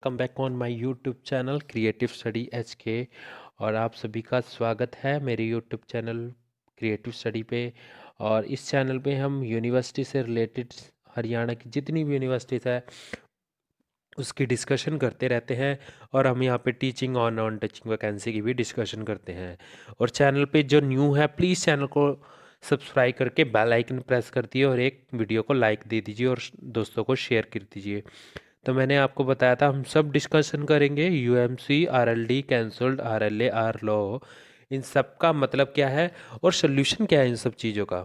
Welcome back on my YouTube channel creative study H के। और आप सभी का स्वागत है मेरे यूट्यूब चैनल क्रिएटिव स्टडी पे। और इस चैनल पे हम यूनिवर्सिटी से रिलेटेड हरियाणा की जितनी भी यूनिवर्सिटीज़ है उसकी डिस्कशन करते रहते हैं। और हम यहाँ पे टीचिंग और नॉन टीचिंग वैकेंसी की भी डिस्कशन करते हैं। और चैनल पे जो न्यू है प्लीज़ चैनल को सब्सक्राइब करके बेल आइकन प्रेस कर दिए और एक वीडियो को लाइक दे दीजिए और दोस्तों को शेयर कर दीजिए। तो मैंने आपको बताया था हम सब डिस्कशन करेंगे UMC RLD cancelled RLA R law, इन सब का मतलब क्या है और सोल्यूशन क्या है इन सब चीज़ों का।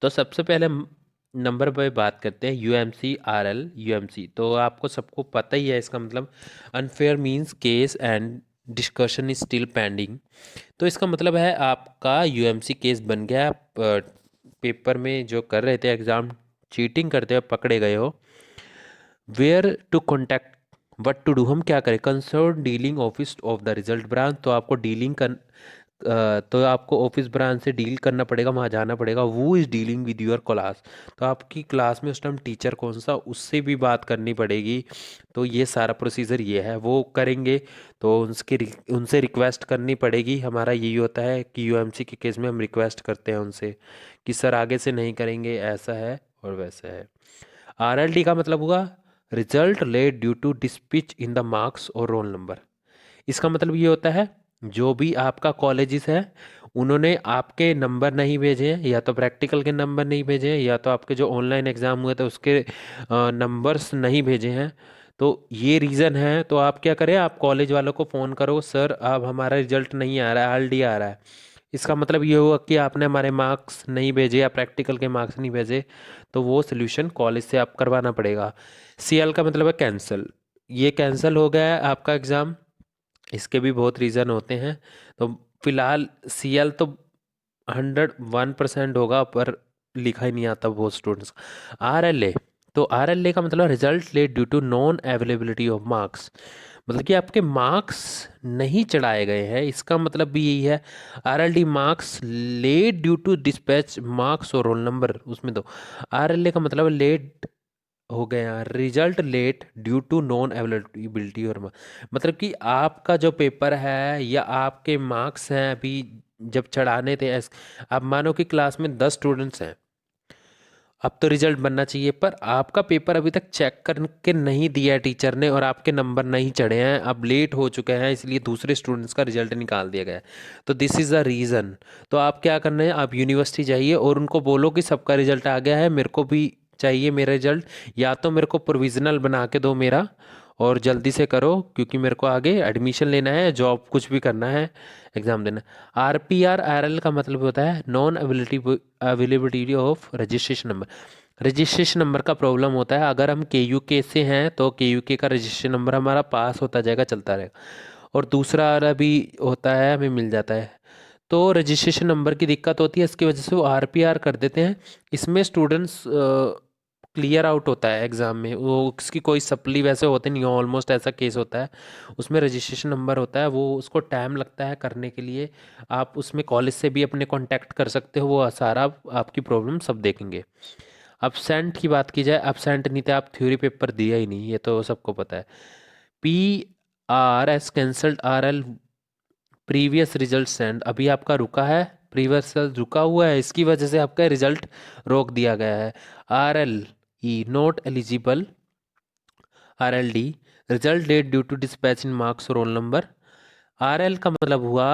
तो सबसे पहले हम नंबर पे बात करते हैं यूएमसी आरएल यूएमसी। तो आपको सबको पता ही है इसका मतलब unfair means case and discussion is still pending. तो इसका मतलब है आपका यूएमसी केस बन गया, आप पेपर में जो कर रहे थे एग्ज़ाम चीटिंग करते हुए पकड़े गए हो। Where to contact what to do, हम क्या करें, concern dealing office of the result branch. तो आपको डीलिंग कर तो आपको ऑफिस ब्रांच से डील करना पड़ेगा, वहाँ जाना पड़ेगा। वो is dealing with your class, तो आपकी क्लास में उस टाइम टीचर कौन सा उससे भी बात करनी पड़ेगी। तो ये सारा प्रोसीजर ये है, वो करेंगे। तो उनसे रिक्वेस्ट करनी पड़ेगी। हमारा यही होता है कि यूएमसी के केस में हम रिक्वेस्ट करते हैं उनसे कि सर आगे से नहीं करेंगे, ऐसा है और वैसा है। आरएलडी का मतलब हुआ result late due to discrepancy in the marks और रोल नंबर। इसका मतलब ये होता है जो भी आपका कॉलेजेस है उन्होंने आपके नंबर नहीं भेजे हैं, या तो प्रैक्टिकल के नंबर नहीं भेजे हैं, या तो आपके जो ऑनलाइन एग्ज़ाम हुए थे उसके नंबर्स नहीं भेजे हैं। तो ये रीज़न है। तो आप क्या करें, आप कॉलेज वालों को फ़ोन करो, सर अब हमारा रिजल्ट नहीं आ रहा है, आरएलडी आ रहा है। इसका मतलब ये हुआ कि आपने हमारे मार्क्स नहीं भेजे या प्रैक्टिकल के मार्क्स नहीं भेजे। तो वो सोल्यूशन कॉलेज से आप करवाना पड़ेगा। सीएल का मतलब है कैंसिल, ये कैंसिल हो गया है आपका एग्ज़ाम। इसके भी बहुत रीज़न होते हैं। तो फिलहाल सीएल तो 101% होगा, पर लिखा ही नहीं आता बहुत स्टूडेंट्स। आरएलए, तो आरएलए का मतलब result late due to non availability of marks, मतलब कि आपके मार्क्स नहीं चढ़ाए गए हैं, इसका मतलब भी यही है। RLD marks late due to dispatch marks और रोल नंबर, उसमें तो आरएलए का मतलब लेट हो गया, result late due to non availability और मतलब कि आपका जो पेपर है या आपके मार्क्स हैं अभी जब चढ़ाने थे आप मानो कि क्लास में 10 स्टूडेंट्स हैं, अब तो रिजल्ट बनना चाहिए, पर आपका पेपर अभी तक चेक करके नहीं दिया है टीचर ने और आपके नंबर नहीं चढ़े हैं, अब लेट हो चुके हैं, इसलिए दूसरे स्टूडेंट्स का रिजल्ट निकाल दिया गया है। तो दिस इज़ द रीज़न। तो आप क्या करना है, आप यूनिवर्सिटी जाइए और उनको बोलो कि सबका रिजल्ट आ गया है, मेरे को भी चाहिए मेरा रिजल्ट, या तो मेरे को प्रोविज़नल बना के दो मेरा, और जल्दी से करो क्योंकि मेरे को आगे एडमिशन लेना है, जॉब कुछ भी करना है, एग्ज़ाम देना। आरपीआर आरएल का मतलब होता है non availability of registration number. Registration number का प्रॉब्लम होता है, अगर हम के यू के से हैं तो के यू के का रजिस्ट्रेशन नंबर हमारा पास होता जाएगा, चलता रहेगा। और दूसरा वाला भी होता है, हमें मिल जाता है। तो रजिस्ट्रेशन नंबर की दिक्कत होती है, इसकी वजह से वो आरपीआर कर देते हैं। इसमें स्टूडेंट्स क्लियर आउट होता है एग्ज़ाम में, वो उसकी कोई सप्ली वैसे होते नहीं, ऑलमोस्ट ऐसा केस होता है। उसमें रजिस्ट्रेशन नंबर होता है, वो उसको टाइम लगता है करने के लिए। आप उसमें कॉलेज से भी अपने कांटेक्ट कर सकते हो, वो सारा आपकी प्रॉब्लम सब देखेंगे। अब्सेंट की बात की जाए, अब्सेंट नहीं थे आप, थ्योरी पेपर दिया ही नहीं, ये तो सबको पता है। P R S cancelled R L previous result send, अभी आपका रुका है, प्रीवियस रिजल्ट रुका हुआ है, इसकी वजह से आपका रिजल्ट रोक दिया गया है। R L E not eligible, R L D result date due to dispatch in marks roll number. R L का मतलब हुआ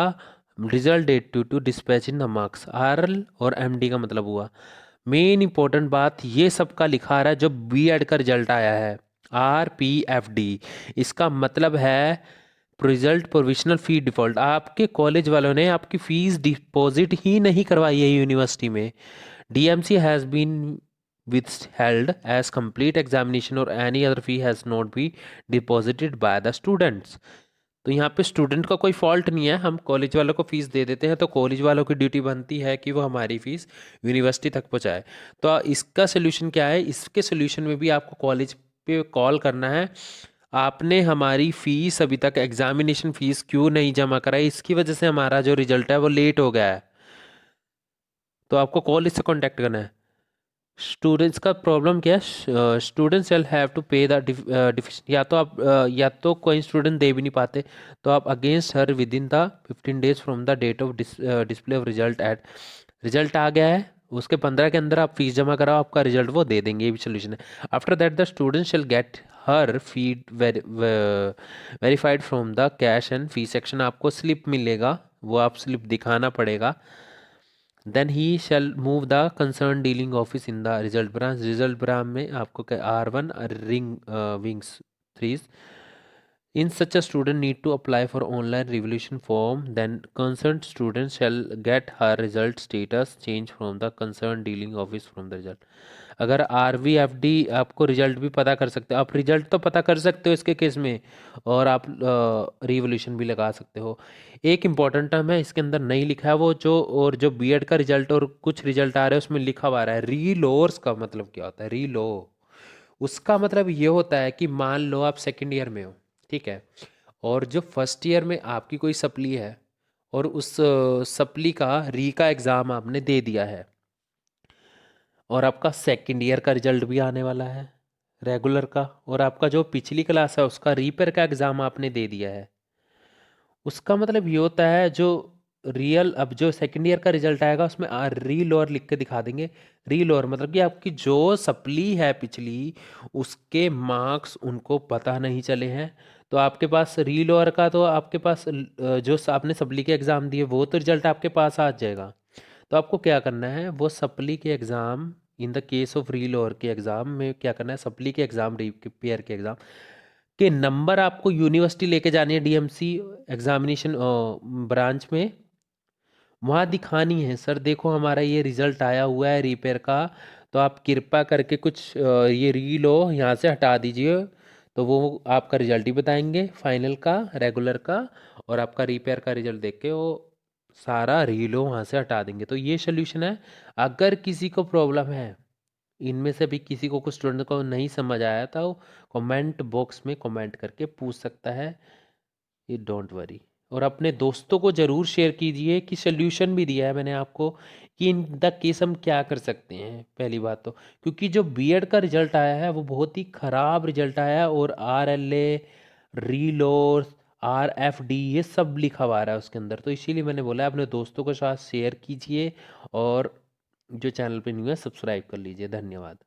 result date due to dispatch in the marks. R L और एम डी का मतलब हुआ, main important बात ये सब का लिखा आ रहा है जो बी एड का रिजल्ट आया है, आर पी एफ डी, इसका मतलब है रिजल्ट प्रोविजनल फी डिफॉल्ट। आपके कॉलेज वालों ने आपकी फीस डिपॉजिट ही नहीं करवाई है यूनिवर्सिटी में। DMC has been withheld as complete examination or any other fee has not been deposited by the students। तो यहाँ पे स्टूडेंट का कोई फॉल्ट नहीं है, हम कॉलेज वालों को फीस दे देते हैं, तो कॉलेज वालों की ड्यूटी बनती है कि वो हमारी फीस यूनिवर्सिटी तक पहुँचाए। तो इसका सोल्यूशन क्या है, इसके सोल्यूशन में भी आपको कॉलेज पे कॉल करना है। आपने हमारी फ़ीस अभी तक एग्जामिनेशन फ़ीस क्यों नहीं जमा कराई, इसकी वजह से हमारा जो रिजल्ट है वो लेट हो गया है। तो आपको कॉलेज से कांटेक्ट करना है। स्टूडेंट्स का प्रॉब्लम क्या है, स्टूडेंट्स शैल हैव टू पे द डिफिशन, या तो आप या तो कोई स्टूडेंट दे भी नहीं पाते, तो आप against her within the 15 days from the date of display of result at, result आ गया है उसके 15 के अंदर आप फीस जमा कराओ, आपका रिजल्ट वो दे देंगे, ये भी सोल्यूशन है। After that the student shall get her feed verified from the cash and fee section, आपको स्लिप मिलेगा, वो आप स्लिप दिखाना पड़ेगा। Then he shall move the concern dealing office in the result branch, result branch में आपको R1 ring wings 3, in such a student need to apply for online revolution form, then concerned student shall get her result status change from the concerned dealing office from the result। अगर RVFD आपको result भी पता कर सकते हो, आप result तो पता कर सकते हो इसके केस में, और आप रिवोल्यूशन भी लगा सकते हो। एक इम्पॉर्टेंट टर्म है इसके अंदर नहीं लिखा है वो जो, और जो बीएड का रिजल्ट और कुछ रिजल्ट आ रहे हैं उसमें लिखा हुआ आ रहा है रीलोर्स का मतलब क्या होता है, रीलो, उसका मतलब ये होता है कि मान लो आप सेकेंड ईयर में हो, ठीक है, और जो फर्स्ट ईयर में आपकी कोई सप्ली है, और उस सप्ली का री का एग्ज़ाम आपने दे दिया है, और आपका सेकेंड ईयर का रिजल्ट भी आने वाला है रेगुलर का, और आपका जो पिछली क्लास है उसका रीपेयर का एग्ज़ाम आपने दे दिया है, उसका मतलब ये होता है जो रियल, अब जो सेकेंड ईयर का रिजल्ट आएगा उसमें री लोअर लिख के दिखा देंगे। री लोअर मतलब कि आपकी जो सप्ली है पिछली, उसके मार्क्स उनको पता नहीं चले हैं, तो आपके पास री लोअर का, तो आपके पास जो आपने सप्ली के एग्ज़ाम दिए वो तो रिजल्ट आपके पास आ जाएगा। तो आपको क्या करना है, वो सप्ली के exam, in the case of री लोअर के एग्ज़ाम में क्या करना है, सप्ली के एग्ज़ाम रिपेयर के एग्ज़ाम के नंबर आपको यूनिवर्सिटी लेके जानी है, डीएमसी एग्जामिनेशन ब्रांच में, वहाँ दिखानी है, सर देखो हमारा ये रिज़ल्ट आया हुआ है रिपेयर का, तो आप कृपा करके कुछ ये रील हो यहाँ से हटा दीजिए, तो वो आपका रिजल्ट ही बताएंगे फाइनल का, रेगुलर का, और आपका रिपेयर का रिजल्ट देख के वो सारा रील हो वहाँ से हटा देंगे। तो ये सोल्यूशन है। अगर किसी को प्रॉब्लम है, इनमें से भी किसी को, कुछ स्टूडेंट को नहीं समझ आया था, वो कमेंट बॉक्स में कमेंट करके पूछ सकता है, ये डोंट वरी। और अपने दोस्तों को ज़रूर शेयर कीजिए कि सोल्यूशन भी दिया है मैंने आपको कि इन द केस हम क्या कर सकते हैं। पहली बात तो क्योंकि जो बीएड का रिजल्ट आया है वो बहुत ही ख़राब रिजल्ट आया है, और RLA, रीलोर्स, RFD ये सब लिखा हुआ आ रहा है उसके अंदर, तो इसीलिए मैंने बोला अपने दोस्तों के साथ शेयर कीजिए, और जो चैनल पे न्यू है सब्सक्राइब कर लीजिए। धन्यवाद।